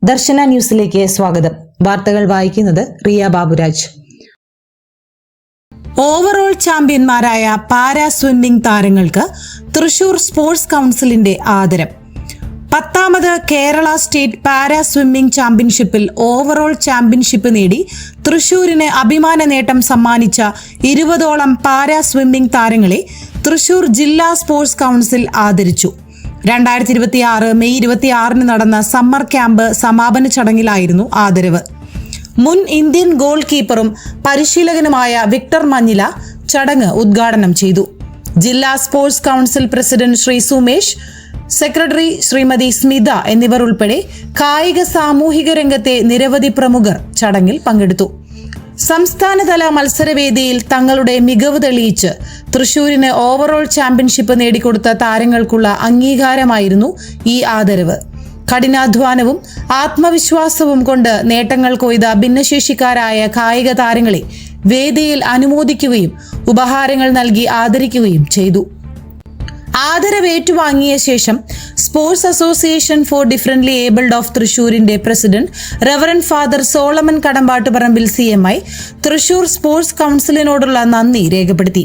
ദർശന ന്യൂസിലേക്ക് സ്വാഗതം. വാർത്തകൾ വായിക്കുന്നത് റിയ ബാബുരാജ്. ഓവറോൾ ചാമ്പ്യന്മാരായ പാരാ സ്വിമ്മിംഗ് താരങ്ങൾക്ക് തൃശൂർ സ്പോർട്സ് കൗൺസിലിന്റെ ആദരം. 10ാമത് കേരള സ്റ്റേറ്റ് പാരാ സ്വിമ്മിംഗ് ചാമ്പ്യൻഷിപ്പിൽ ഓവറോൾ ചാമ്പ്യൻഷിപ്പ് നേടി തൃശൂരിന് അഭിമാന നേട്ടം സമ്മാനിച്ച 20ഓളം പാരാ സ്വിമ്മിംഗ് താരങ്ങളെ തൃശൂർ ജില്ലാ സ്പോർട്സ് കൗൺസിൽ ആദരിച്ചു. 2026 മെയ് 26 നടന്ന സമ്മർ ക്യാമ്പ് സമാപന ചടങ്ങിലായിരുന്നു ആദരവ്. മുൻ ഇന്ത്യൻ ഗോൾ കീപ്പറും പരിശീലകനുമായ വിക്ടർ മഞ്ഞില ചടങ്ങ് ഉദ്ഘാടനം ചെയ്തു. ജില്ലാ sports council president Shri Sumesh, secretary Shrimati Smitha എന്നിവർ ഉൾപ്പെടെ കായിക സാമൂഹിക രംഗത്തെ നിരവധി പ്രമുഖർ ചടങ്ങിൽ പങ്കെടുത്തു. സംസ്ഥാനതല മത്സരവേദിയിൽ തങ്ങളുടെ മികവ് തെളിയിച്ച് തൃശൂരിന് ഓവറോൾ ചാമ്പ്യൻഷിപ്പ് നേടിക്കൊടുത്ത താരങ്ങൾക്കുള്ള അംഗീകാരമായിരുന്നു ഈ ആദരവ്. കഠിനാധ്വാനവും ആത്മവിശ്വാസവും കൊണ്ട് നേട്ടങ്ങൾ കൊയ്ത ഭിന്നശേഷിക്കാരായ കായിക താരങ്ങളെ വേദിയിൽ അനുമോദിക്കുകയും ഉപഹാരങ്ങൾ നൽകി ആദരിക്കുകയും ചെയ്തു. ആദരവ് ഏറ്റുവാങ്ങിയ ശേഷം sports association for differently abled of തൃശൂരിന്റെ president reverend father Solomon Kadambattuparambil CMI Thrissur sports കൗൺസിലിനോടുള്ള നന്ദി രേഖപ്പെടുത്തി.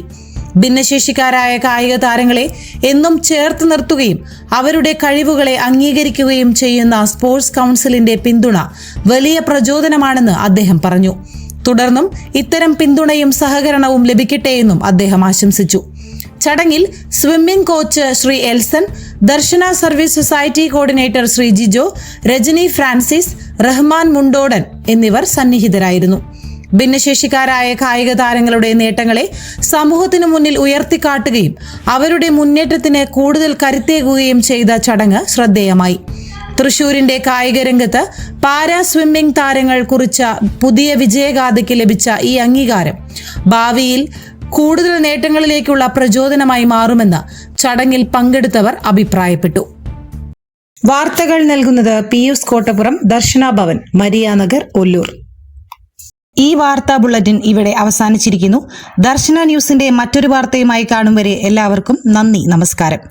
ഭിന്നശേഷിക്കാരായ കായിക താരങ്ങളെ എന്നും ചേർത്ത് നിർത്തുകയും അവരുടെ കഴിവുകളെ അംഗീകരിക്കുകയും ചെയ്യുന്ന സ്പോർട്സ് കൗൺസിലിന്റെ പിന്തുണ വലിയ പ്രചോദനമാണെന്ന് അദ്ദേഹം പറഞ്ഞു. തുടർന്നും ഇത്തരം പിന്തുണയും സഹകരണവും ലഭിക്കട്ടെയെന്നും അദ്ദേഹം ആശംസിച്ചു. ചടങ്ങിൽ swimming coach Shri Elson, Darshana service society coordinator Shri Jijo, Rajani Francis, Rahman Mundodan എന്നിവർ സന്നിഹിതരായിരുന്നു. ഭിന്നശേഷിക്കാരായ കായിക താരങ്ങളുടെ നേട്ടങ്ങളെ സമൂഹത്തിനു മുന്നിൽ ഉയർത്തിക്കാട്ടുകയും അവരുടെ മുന്നേറ്റത്തിന് കൂടുതൽ കരുത്തേകുകയും ചെയ്ത ചടങ്ങ് ശ്രദ്ധേയമായി. തൃശൂരിന്റെ കായിക രംഗത്ത് പാരാ സ്വിമ്മിംഗ് താരങ്ങൾ കുറിച്ച പുതിയ വിജയഗാഥയ്ക്ക് ലഭിച്ച ഈ അംഗീകാരം ഭാവിയിൽ കൂടുതൽ നേട്ടങ്ങളിലേക്കുള്ള പ്രചോദനമായി മാറുമെന്ന് ചടങ്ങിൽ പങ്കെടുത്തവർ അഭിപ്രായപ്പെട്ടു. വാർത്തകൾ നൽകുന്നത് പിയൂസ് കോട്ടപ്പുറം, ദർശന ഭവൻ, മരിയാനഗർ, ഒല്ലൂർ. ഈ വാർത്താ ബുള്ളറ്റിൻ ഇവിടെ അവസാനിച്ചിരിക്കുന്നു. ദർശന ന്യൂസിന്റെ മറ്റൊരു വാർത്തയുമായി കാണും വരെ എല്ലാവർക്കും നന്ദി, നമസ്കാരം.